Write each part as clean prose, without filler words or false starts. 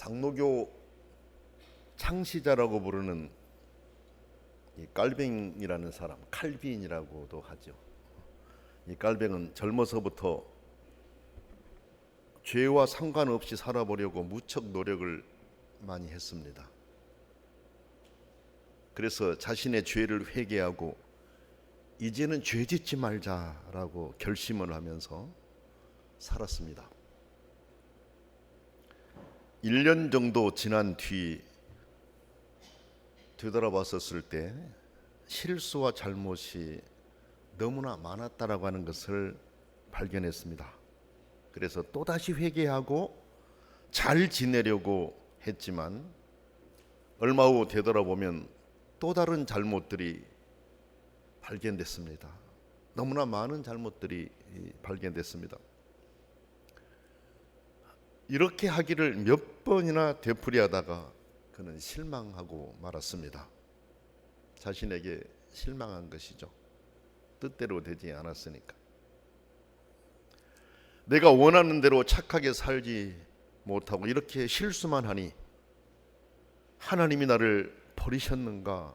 장로교 창시자라고 부르는 이 깔뱅이라는 사람, 칼빈이라고도 하죠. 이 깔뱅은 젊어서부터 죄와 상관없이 살아보려고 무척 노력을 많이 했습니다. 그래서 자신의 죄를 회개하고 이제는 죄 짓지 말자라고 결심을 하면서 살았습니다. 1년 정도 지난 뒤 되돌아봤었을 때 실수와 잘못이 너무나 많았다라고 하는 것을 발견했습니다. 그래서 또다시 회개하고 잘 지내려고 했지만 얼마 후 되돌아보면 또 다른 잘못들이 발견됐습니다. 너무나 많은 잘못들이 발견됐습니다. 이렇게 하기를 몇 번이나 되풀이하다가 그는 실망하고 말았습니다. 자신에게 실망한 것이죠. 뜻대로 되지 않았으니까. 내가 원하는 대로 착하게 살지 못하고 이렇게 실수만 하니 하나님이 나를 버리셨는가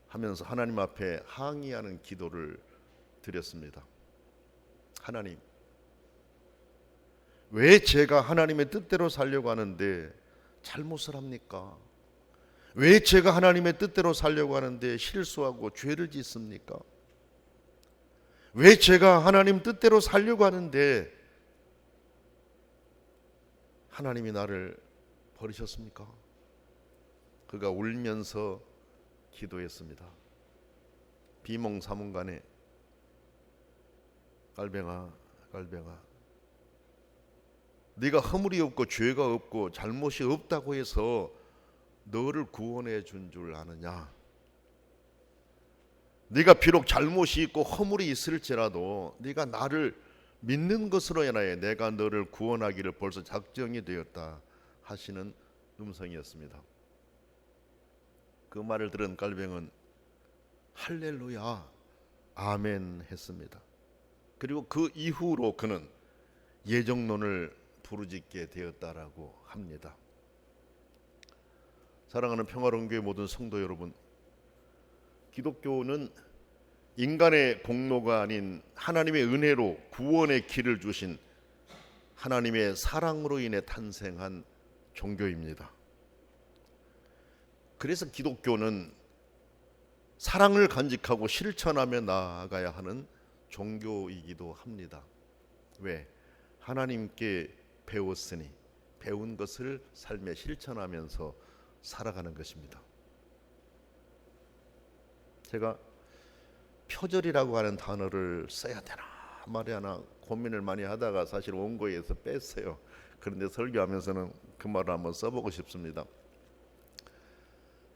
하면서 하나님 앞에 항의하는 기도를 드렸습니다. 하나님, 왜 제가 하나님의 뜻대로 살려고 하는데 잘못을 합니까? 왜 제가 하나님의 뜻대로 살려고 하는데 실수하고 죄를 짓습니까? 왜 제가 하나님 뜻대로 살려고 하는데 하나님이 나를 버리셨습니까? 그가 울면서 기도했습니다. 비몽사몽간에 깔뱅아, 네가 허물이 없고 죄가 없고 잘못이 없다고 해서 너를 구원해 준 줄 아느냐? 네가 비록 잘못이 있고 허물이 있을지라도 네가 나를 믿는 것으로 인하여 내가 너를 구원하기를 벌써 작정이 되었다 하시는 음성이었습니다. 그 말을 들은 깔뱅은 할렐루야 아멘 했습니다. 그리고 그 이후로 그는 예정론을 부르짖게 되었다라고 합니다. 사랑하는 평화로운 교회 모든 성도 여러분, 기독교는 인간의 공로가 아닌 하나님의 은혜로 구원의 길을 주신 하나님의 사랑으로 인해 탄생한 종교입니다. 그래서 기독교는 사랑을 간직하고 실천하며 나아가야 하는 종교이기도 합니다. 왜? 하나님께 배웠으니 배운 것을 삶에 실천하면서 살아가는 것입니다. 제가 표절이라고 하는 단어를 써야 되나 말해야 하나 고민을 많이 하다가 사실 원고에서 뺐어요. 그런데 설교하면서는 그 말을 한번 써보고 싶습니다.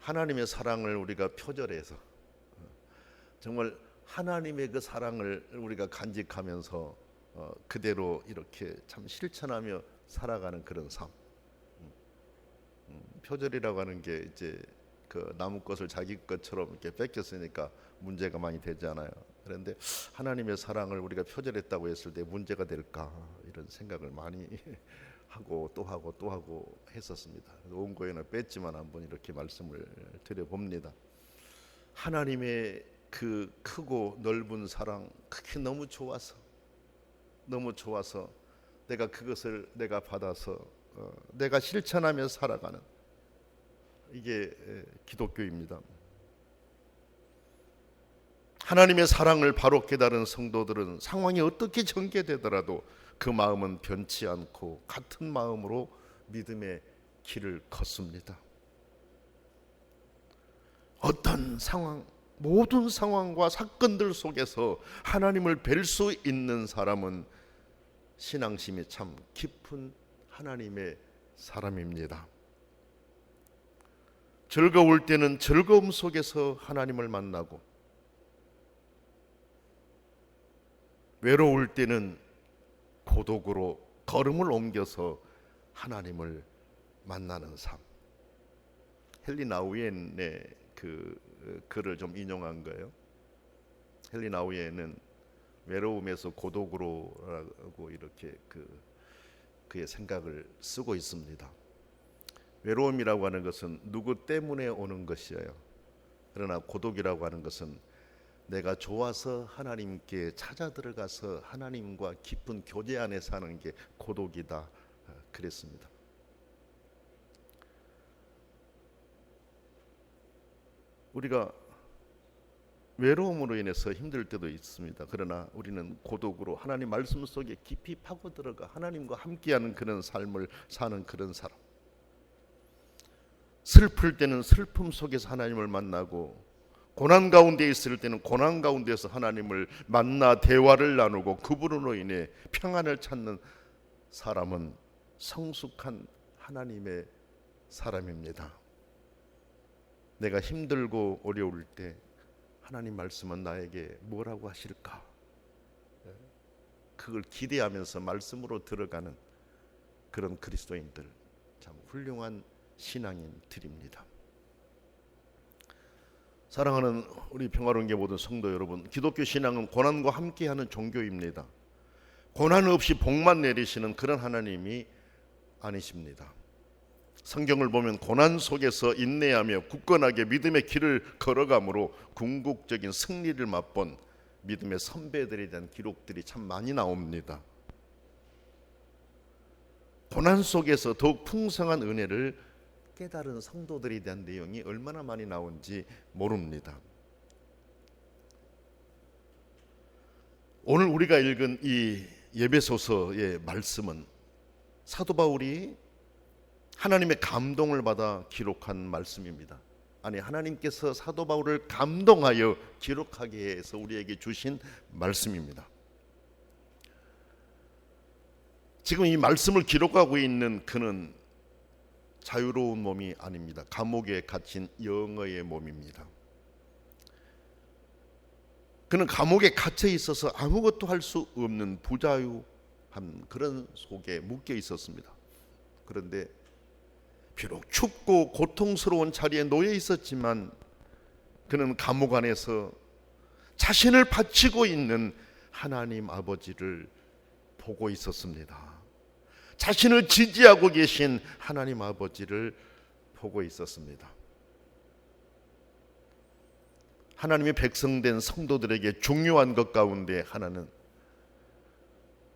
하나님의 사랑을 우리가 표절해서 정말 하나님의 그 사랑을 우리가 간직하면서 그대로 이렇게 참 실천하며 살아가는 그런 삶. 표절이라고 하는 게 이제 그 남의 것을 자기 것처럼 이렇게 뺏겼으니까 문제가 많이 되잖아요. 그런데 하나님의 사랑을 우리가 표절했다고 했을 때 문제가 될까 이런 생각을 많이 하고 또 하고 했었습니다. 원고에는 뺐지만 한번 이렇게 말씀을 드려봅니다. 하나님의 그 크고 넓은 사랑, 그게 너무 좋아서 내가 그것을 내가 받아서 내가 실천하며 살아가는 이게 기독교입니다. 하나님의 사랑을 바로 깨달은 성도들은 상황이 어떻게 전개되더라도 그 마음은 변치 않고 같은 마음으로 믿음의 길을 걷습니다. 어떤 상황, 모든 상황과 사건들 속에서 하나님을 뵐 수 있는 사람은 신앙심이 참 깊은 하나님의 사람입니다. 즐거울 때는 즐거움 속에서 하나님을 만나고 외로울 때는 고독으로 걸음을 옮겨서 하나님을 만나는 삶. 헨리 나우엔의 그 글을 좀 인용한 거예요. 헨리 나우엔은 외로움에서 고독으로라고 이렇게 그의 생각을 쓰고 있습니다. 외로움이라고 하는 것은 누구 때문에 오는 것이에요. 그러나 고독이라고 하는 것은 내가 좋아서 하나님께 찾아 들어가서 하나님과 깊은 교제 안에 사는 게 고독이다 그랬습니다. 우리가 외로움으로 인해서 힘들 때도 있습니다. 그러나 우리는 고독으로 하나님 말씀 속에 깊이 파고 들어가 하나님과 함께하는 그런 삶을 사는 그런 사람. 슬플 때는 슬픔 속에서 하나님을 만나고, 고난 가운데 있을 때는 고난 가운데서 하나님을 만나 대화를 나누고 그분으로 인해 평안을 찾는 사람은 성숙한 하나님의 사람입니다. 내가 힘들고 어려울 때 하나님 말씀은 나에게 뭐라고 하실까? 그걸 기대하면서 말씀으로 들어가는 그런 그리스도인들, 참 훌륭한 신앙인들입니다. 사랑하는 우리 평화로운 게 모든 성도 여러분, 기독교 신앙은 고난과 함께하는 종교입니다. 고난 없이 복만 내리시는 그런 하나님이 아니십니다. 성경을 보면 고난 속에서 인내하며 굳건하게 믿음의 길을 걸어감으로 궁극적인 승리를 맛본 믿음의 선배들에 대한 기록들이 참 많이 나옵니다. 고난 속에서 더욱 풍성한 은혜를 깨달은 성도들에 대한 내용이 얼마나 많이 나온지 모릅니다. 오늘 우리가 읽은 이 에베소서의 말씀은 사도 바울이 하나님의 감동을 받아 기록한 말씀입니다. 아니, 하나님께서 사도 바울을 감동하여 기록하게 해서 우리에게 주신 말씀입니다. 지금 이 말씀을 기록하고 있는 그는 자유로운 몸이 아닙니다. 감옥에 갇힌 영어의 몸입니다. 그는 감옥에 갇혀 있어서 아무것도 할 수 없는 부자유한 그런 속에 묶여 있었습니다. 그런데 비록 춥고 고통스러운 자리에 놓여 있었지만 그는 감옥 안에서 자신을 바치고 있는 하나님 아버지를 보고 있었습니다. 자신을 지지하고 계신 하나님 아버지를 보고 있었습니다. 하나님의 백성된 성도들에게 중요한 것 가운데 하나는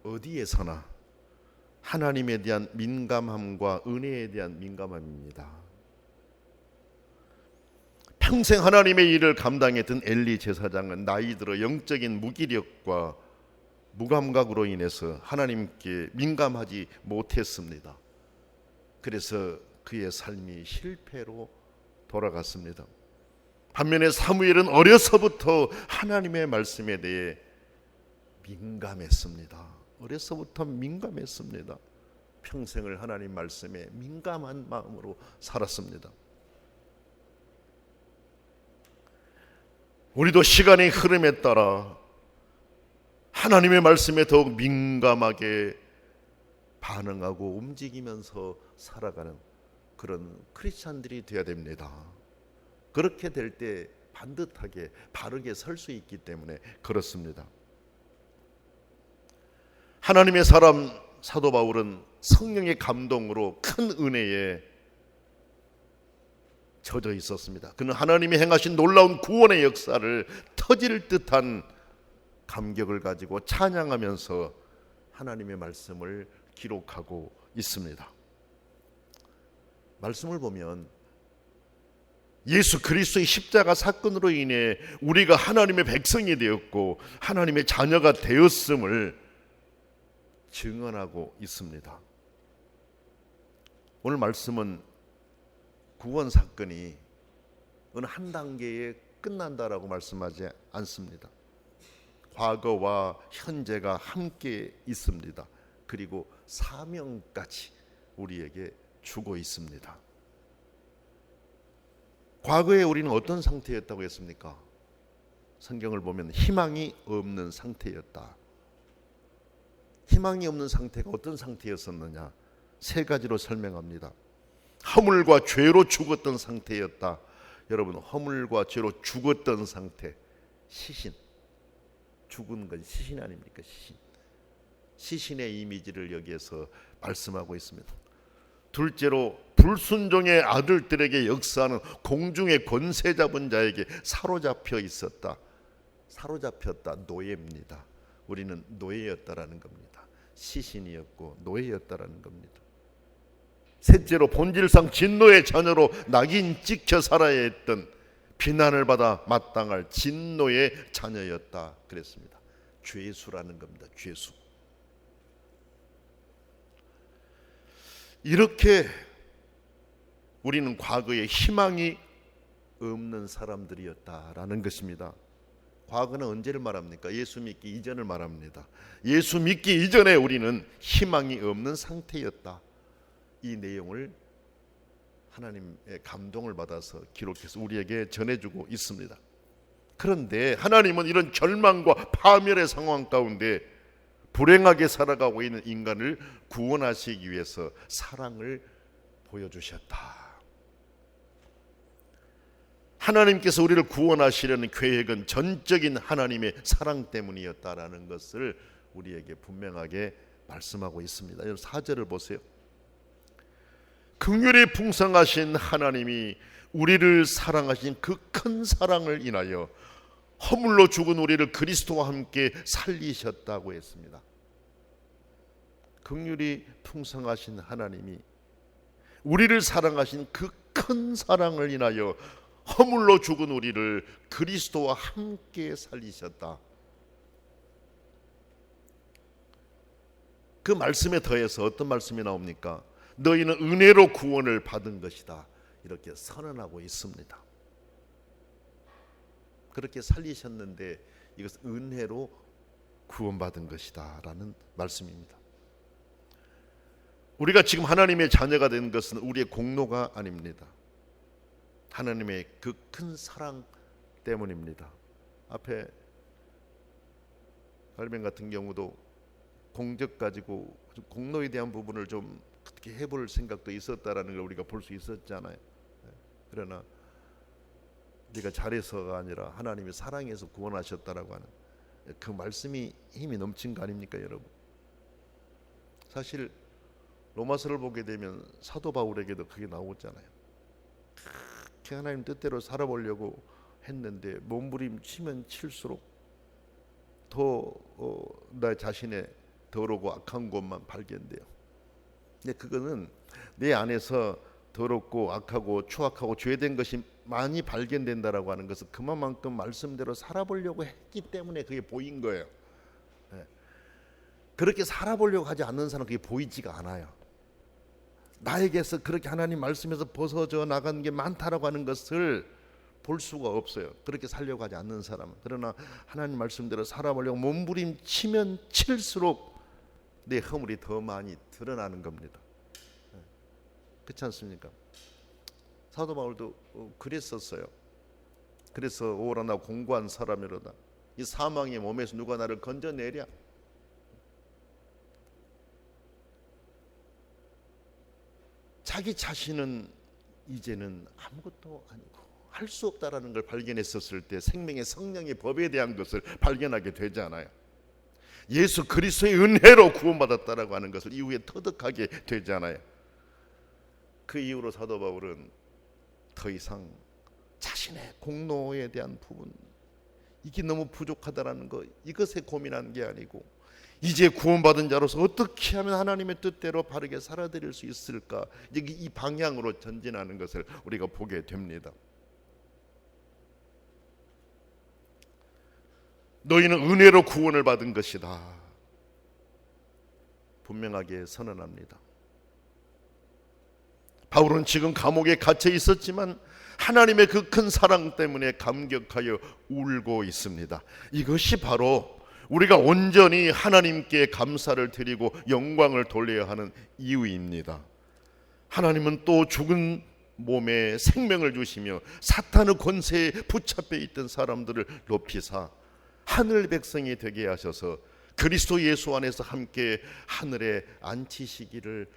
어디에서나 하나님에 대한 민감함과 은혜에 대한 민감함입니다. 평생 하나님의 일을 감당했던 엘리 제사장은 나이 들어 영적인 무기력과 무감각으로 인해서 하나님께 민감하지 못했습니다. 그래서 그의 삶이 실패로 돌아갔습니다. 반면에 사무엘은 어려서부터 하나님의 말씀에 대해 민감했습니다. 어려서부터 민감했습니다. 평생을 하나님 말씀에 민감한 마음으로 살았습니다. 우리도 시간의 흐름에 따라 하나님의 말씀에 더욱 민감하게 반응하고 움직이면서 살아가는 그런 크리스찬들이 되어야 됩니다. 그렇게 될 때 반듯하게 바르게 설 수 있기 때문에 그렇습니다. 하나님의 사람 사도 바울은 성령의 감동으로 큰 은혜에 젖어 있었습니다. 그는 하나님이 행하신 놀라운 구원의 역사를 터질 듯한 감격을 가지고 찬양하면서 하나님의 말씀을 기록하고 있습니다. 말씀을 보면 예수 그리스도의 십자가 사건으로 인해 우리가 하나님의 백성이 되었고 하나님의 자녀가 되었음을 증언하고 있습니다. 오늘 말씀은 구원 사건이 어느 한 단계에 끝난다라고 말씀하지 않습니다. 과거와 현재가 함께 있습니다. 그리고 사명까지 우리에게 주고 있습니다. 과거에 우리는 어떤 상태였다고 했습니까? 성경을 보면 희망이 없는 상태였다. 희망이 없는 상태가 어떤 상태였었느냐? 세 가지로 설명합니다. 허물과 죄로 죽었던 상태였다. 여러분, 허물과 죄로 죽었던 상태, 시신, 죽은 건 시신 아닙니까? 시신. 시신의 이미지를 여기에서 말씀하고 있습니다. 둘째로 불순종의 아들들에게 역사하는 공중의 권세 잡은 자에게 사로잡혀 있었다. 사로잡혔다. 노예입니다. 우리는 노예였다라는 겁니다. 시신이었고 노예였다라는 겁니다. 셋째로 본질상 진노의 자녀로 낙인 찍혀 살아야 했던, 비난을 받아 마땅할 진노의 자녀였다 그랬습니다. 죄수라는 겁니다. 죄수. 이렇게 우리는 과거에 희망이 없는 사람들이었다라는 것입니다. 과거는 언제를 말합니까? 예수 믿기 이전을 말합니다. 예수 믿기 이전에 우리는 희망이 없는 상태였다. 이 내용을 하나님의 감동을 받아서 기록해서 우리에게 전해주고 있습니다. 그런데 하나님은 이런 절망과 파멸의 상황 가운데 불행하게 살아가고 있는 인간을 구원하시기 위해서 사랑을 보여주셨다. 하나님께서 우리를 구원하시려는 계획은 전적인 하나님의 사랑 때문이었다라는 것을 우리에게 분명하게 말씀하고 있습니다. 4절을 보세요. 긍휼이 풍성하신 하나님이 우리를 사랑하신 그 큰 사랑을 인하여 허물로 죽은 우리를 그리스도와 함께 살리셨다고 했습니다. 긍휼이 풍성하신 하나님이 우리를 사랑하신 그 큰 사랑을 인하여 허물로 죽은 우리를 그리스도와 함께 살리셨다. 그 말씀에 더해서 어떤 말씀이 나옵니까? 너희는 은혜로 구원을 받은 것이다. 이렇게 선언하고 있습니다. 그렇게 살리셨는데 이것은 은혜로 구원받은 것이다 라는 말씀입니다. 우리가 지금 하나님의 자녀가 된 것은 우리의 공로가 아닙니다. 하나님의 그 큰 사랑 때문입니다. 앞에 갈병 같은 경우도 공적 가지고 공로에 대한 부분을 좀 어떻게 해볼 생각도 있었다라는 걸 우리가 볼 수 있었잖아요. 그러나 네가 잘해서가 아니라 하나님이 사랑해서 구원하셨다라고 하는 그 말씀이 힘이 넘친 거 아닙니까, 여러분? 사실 로마서를 보게 되면 사도 바울에게도 그게 나오잖아요. 그렇게 하나님 뜻대로 살아보려고 했는데 몸부림치면 칠수록 더 나 자신의 더럽고 악한 것만 발견돼요. 근데 그거는 내 안에서 더럽고 악하고 추악하고 죄된 것이 많이 발견된다라고 하는 것은 그만큼 말씀대로 살아보려고 했기 때문에 그게 보인 거예요. 그렇게 살아보려고 하지 않는 사람은 그게 보이지가 않아요. 나에게서 그렇게 하나님 말씀에서 벗어져 나간 게 많다라고 하는 것을 볼 수가 없어요. 그렇게 살려고 하지 않는 사람은. 그러나 하나님 말씀대로 살아보려고 몸부림치면 칠수록 내 허물이 더 많이 드러나는 겁니다. 그렇지 않습니까? 사도 바울도 그랬었어요. 그래서 오라 나 공고한 사람이로다. 이 사망의 몸에서 누가 나를 건져내랴. 자기 자신은 이제는 아무것도 아니고 할 수 없다라는 걸 발견했었을 때 생명의 성령의 법에 대한 것을 발견하게 되잖아요. 예수 그리스도의 은혜로 구원받았다라고 하는 것을 이후에 터득하게 되잖아요. 그 이후로 사도 바울은 더 이상 자신의 공로에 대한 부분, 이게 너무 부족하다라는 것, 이것에 고민한 게 아니고 이제 구원받은 자로서 어떻게 하면 하나님의 뜻대로 바르게 살아드릴 수 있을까, 이제 이 방향으로 전진하는 것을 우리가 보게 됩니다. 너희는 은혜로 구원을 받은 것이다. 분명하게 선언합니다. 바울은 지금 감옥에 갇혀 있었지만 하나님의 그 큰 사랑 때문에 감격하여 울고 있습니다. 이것이 바로 우리가 온전히 하나님께 감사를 드리고 영광을 돌려야 하는 이유입니다. 하나님은 또 죽은 몸에 생명을 주시며 사탄의 권세에 붙잡혀 있던 사람들을 높이사 하늘 백성이 되게 하셔서 그리스도 예수 안에서 함께 하늘에 앉히시기를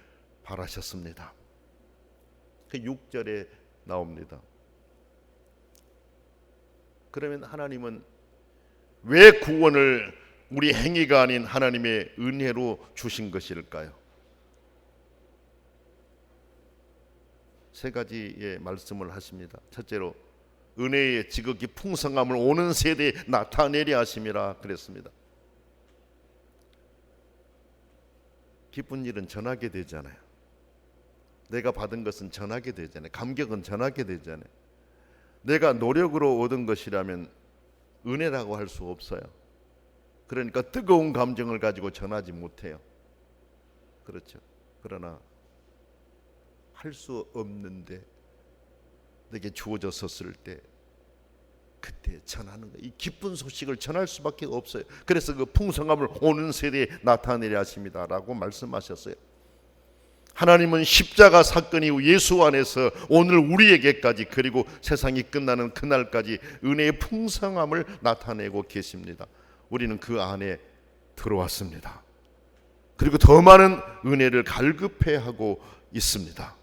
바라셨습니다. 그 6절에 나옵니다. 그러면 하나님은 왜 구원을 우리 행위가 아닌 하나님의 은혜로 주신 것일까요? 세 가지의 말씀을 하십니다. 첫째로 은혜의 지극히 풍성함을 오는 세대에 나타내려 하심이라 그랬습니다. 기쁜 일은 전하게 되잖아요. 내가 받은 것은 전하게 되잖아요. 감격은 전하게 되잖아요. 내가 노력으로 얻은 것이라면 은혜라고 할 수 없어요. 그러니까 뜨거운 감정을 가지고 전하지 못해요. 그렇죠. 그러나 할 수 없는데 내게 주어졌었을 때 그때 전하는 거예요. 이 기쁜 소식을 전할 수밖에 없어요. 그래서 그 풍성함을 오는 세대에 나타내려 하십니다라고 말씀하셨어요. 하나님은 십자가 사건 이후 예수 안에서 오늘 우리에게까지 그리고 세상이 끝나는 그날까지 은혜의 풍성함을 나타내고 계십니다. 우리는 그 안에 들어왔습니다. 그리고 더 많은 은혜를 갈급해하고 있습니다.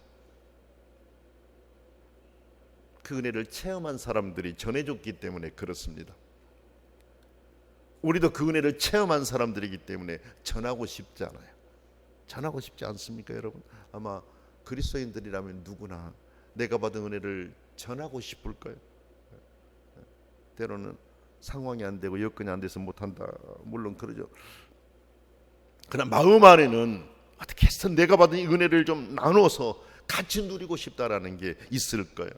그 은혜를 체험한 사람들이 전해줬기 때문에 그렇습니다. 우리도 그 은혜를 체험한 사람들이기 때문에 전하고 싶지 않아요. 전하고 싶지 않습니까, 여러분? 아마 그리스도인들이라면 누구나 내가 받은 은혜를 전하고 싶을 거예요. 때로는 상황이 안 되고 여건이 안 돼서 못한다, 물론 그러죠. 그러나 마음 안에는 어떻게 해서 내가 받은 이 은혜를 좀 나눠서 같이 누리고 싶다라는 게 있을 거예요.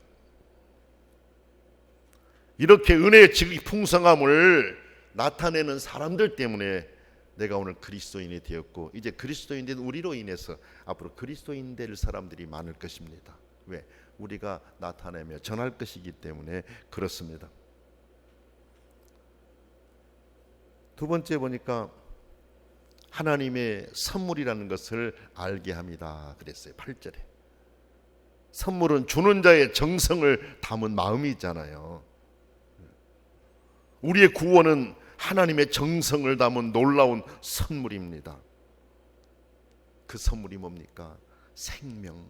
이렇게 은혜의 지극히 풍성함을 나타내는 사람들 때문에 내가 오늘 그리스도인이 되었고, 이제 그리스도인 된 우리로 인해서 앞으로 그리스도인 될 사람들이 많을 것입니다. 왜? 우리가 나타내며 전할 것이기 때문에 그렇습니다. 두 번째 보니까 하나님의 선물이라는 것을 알게 합니다 그랬어요. 8절에 선물은 주는 자의 정성을 담은 마음이잖아요. 우리의 구원은 하나님의 정성을 담은 놀라운 선물입니다. 그 선물이 뭡니까? 생명,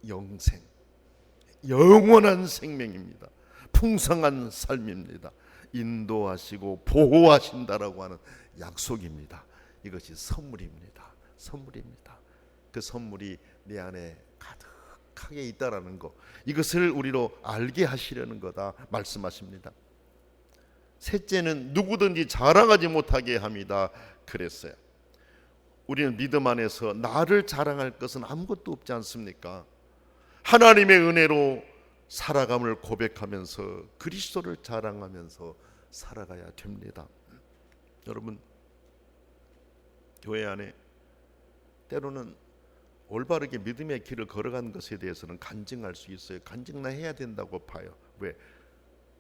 영생, 영원한 생명입니다. 풍성한 삶입니다. 인도하시고 보호하신다라고 하는 약속입니다. 이것이 선물입니다. 선물입니다. 그 선물이 내 안에 가득하게 있다라는 것, 이것을 우리로 알게 하시려는 거다 말씀하십니다. 셋째는 누구든지 자랑하지 못하게 합니다 그랬어요. 우리는 믿음 안에서 나를 자랑할 것은 아무것도 없지 않습니까? 하나님의 은혜로 살아감을 고백하면서 그리스도를 자랑하면서 살아가야 됩니다. 여러분, 교회 안에 때로는 올바르게 믿음의 길을 걸어간 것에 대해서는 간증할 수 있어요. 간증나 해야 된다고 봐요. 왜?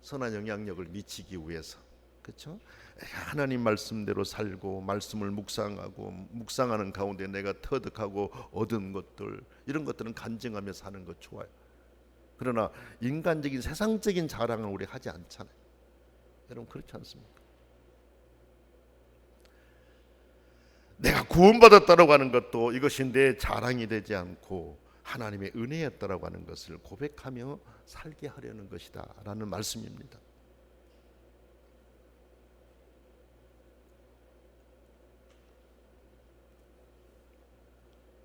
선한 영향력을 미치기 위해서. 그렇죠? 하나님 말씀대로 살고 말씀을 묵상하고 묵상하는 가운데 내가 터득하고 얻은 것들, 이런 것들은 간증하며 사는 것 좋아요. 그러나 인간적인 세상적인 자랑을 우리 하지 않잖아요. 여러분, 그렇지 않습니까? 내가 구원받았다라고 하는 것도 이것이 내 자랑이 되지 않고 하나님의 은혜였다라고 하는 것을 고백하며 살게 하려는 것이다 라는 말씀입니다.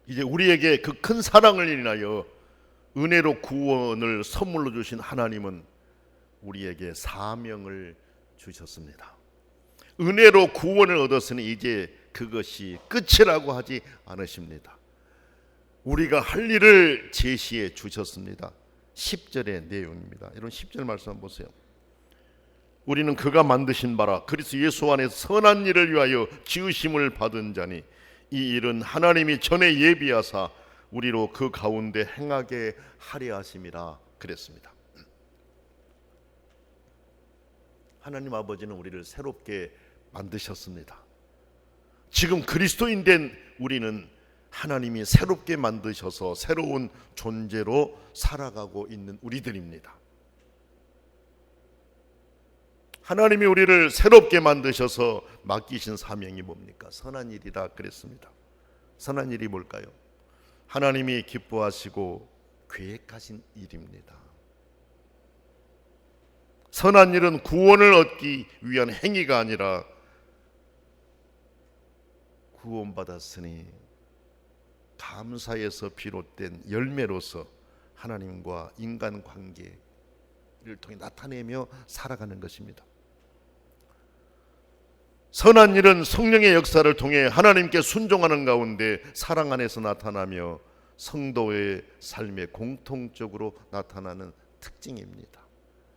이제 우리에게 그 큰 사랑을 인하여 은혜로 구원을 선물로 주신 하나님은 우리에게 사명을 주셨습니다. 은혜로 구원을 얻었으니 이제 그것이 끝이라고 하지 않으십니다. 우리가 할 일을 제시해 주셨습니다. 10절의 내용입니다. 여러분 10절 말씀 한번 보세요. 우리는 그가 만드신 바라 그리스도 예수 안에 선한 일을 위하여 지으심을 받은 자니 이 일은 하나님이 전에 예비하사 우리로 그 가운데 행하게 하려 하심이라 그랬습니다. 하나님 아버지는 우리를 새롭게 만드셨습니다. 지금 그리스도인 된 우리는 하나님이 새롭게 만드셔서 새로운 존재로 살아가고 있는 우리들입니다. 하나님이 우리를 새롭게 만드셔서 맡기신 사명이 뭡니까? 선한 일이라 그랬습니다. 선한 일이 뭘까요? 하나님이 기뻐하시고 계획하신 일입니다. 선한 일은 구원을 얻기 위한 행위가 아니라 구원받았으니 감사에서 비롯된 열매로서 하나님과 인간 관계를 통해 나타내며 살아가는 것입니다. 선한 일은 성령의 역사를 통해 하나님께 순종하는 가운데 사랑 안에서 나타나며 성도의 삶에 공통적으로 나타나는 특징입니다.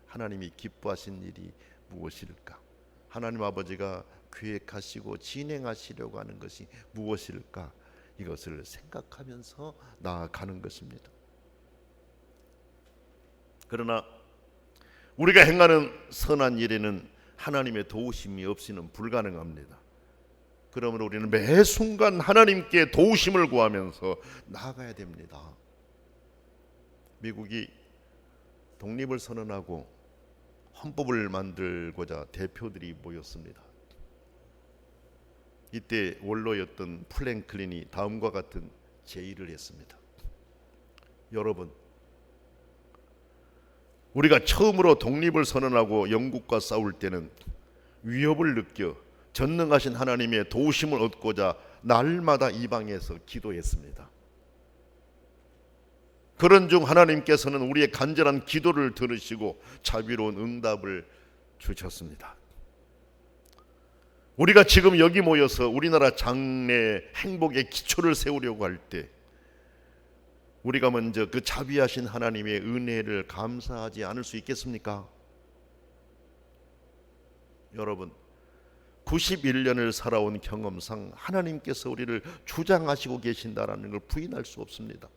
하나님이 기뻐하신 일이 무엇일까? 하나님 아버지가 계획하시고 진행하시려고 하는 것이 무엇일까? 이것을 생각하면서 나아가는 것입니다. 그러나 우리가 행하는 선한 일에는 하나님의 도우심이 없이는 불가능합니다. 그러므로 우리는 매 순간 하나님께 도우심을 구하면서 나아가야 됩니다. 미국이 독립을 선언하고 헌법을 만들고자 대표들이 모였습니다. 이때 원로였던 플랭클린이 다음과 같은 제의를 했습니다. 여러분, 우리가 처음으로 독립을 선언하고 영국과 싸울 때는 위협을 느껴 전능하신 하나님의 도우심을 얻고자 날마다 이방에서 기도했습니다. 그런 중 하나님께서는 우리의 간절한 기도를 들으시고 자비로운 응답을 주셨습니다. 우리가 지금 여기 모여서 우리나라 장래 행복의 기초를 세우려고 할 때 우리가 먼저 그 자비하신 하나님의 은혜를 감사하지 않을 수 있겠습니까? 여러분, 91년을 살아온 경험상 하나님께서 우리를 주장하시고 계신다라는 걸 부인할 수 없습니다.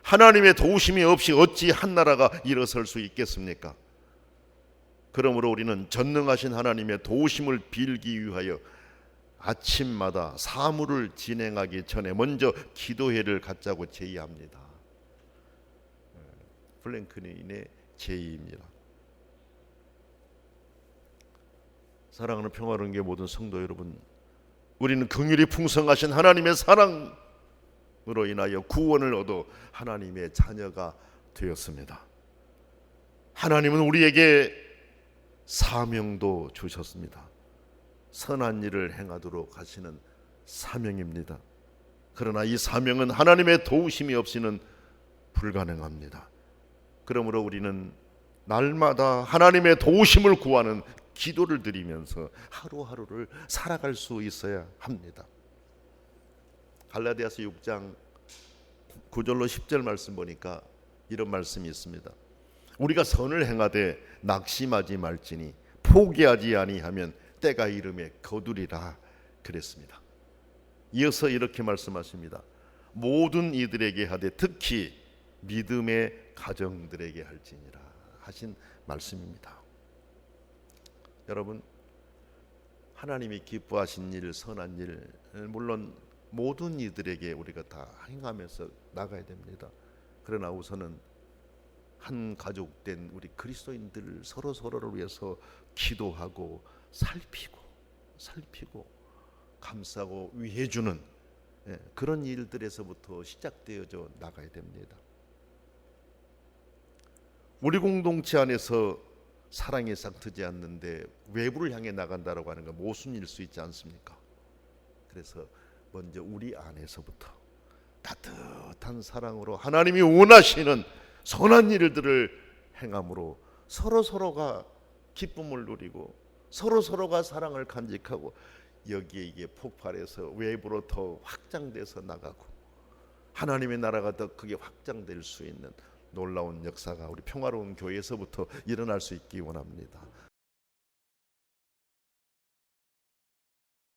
하나님의 도우심이 없이 어찌 한 나라가 일어설 수 있겠습니까? 그러므로 우리는 전능하신 하나님의 도우심을 빌기 위하여 아침마다 사물을 진행하기 전에 먼저 기도회를 갖자고 제의합니다. 플랭클린의 제의입니다. 사랑하는 평화로운 게 모든 성도 여러분, 우리는 긍휼이 풍성하신 하나님의 사랑으로 인하여 구원을 얻어 하나님의 자녀가 되었습니다. 하나님은 우리에게 사명도 주셨습니다. 선한 일을 행하도록 하시는 사명입니다. 그러나 이 사명은 하나님의 도우심이 없이는 불가능합니다. 그러므로 우리는 날마다 하나님의 도우심을 구하는 기도를 드리면서 하루하루를 살아갈 수 있어야 합니다. 갈라디아서 6장 9절로 10절 말씀 보니까 이런 말씀이 있습니다. 우리가 선을 행하되 낙심하지 말지니 포기하지 아니하면 때가 이름에 거두리라 그랬습니다. 이어서 이렇게 말씀하십니다. 모든 이들에게 하되 특히 믿음의 가정들에게 할지니라 하신 말씀입니다. 여러분, 하나님이 기뻐하신 일, 선한 일, 물론 모든 이들에게 우리가 다 행하면서 나가야 됩니다. 그러나 우선은 한 가족된 우리 그리스도인들 서로를 위해서 기도하고 살피고 감싸고 위해주는 그런 일들에서부터 시작되어져 나가야 됩니다. 우리 공동체 안에서 사랑이 싹트지 않는데 외부를 향해 나간다라고 하는 건 모순일 수 있지 않습니까? 그래서 먼저 우리 안에서부터 따뜻한 사랑으로 하나님이 원하시는 선한 일들을 행함으로 서로가 기쁨을 누리고 서로가 사랑을 간직하고 여기에 이게 폭발해서 외부로 더 확장돼서 나가고 하나님의 나라가 더 크게 확장될 수 있는 놀라운 역사가 우리 평화로운 교회에서부터 일어날 수 있기 원합니다.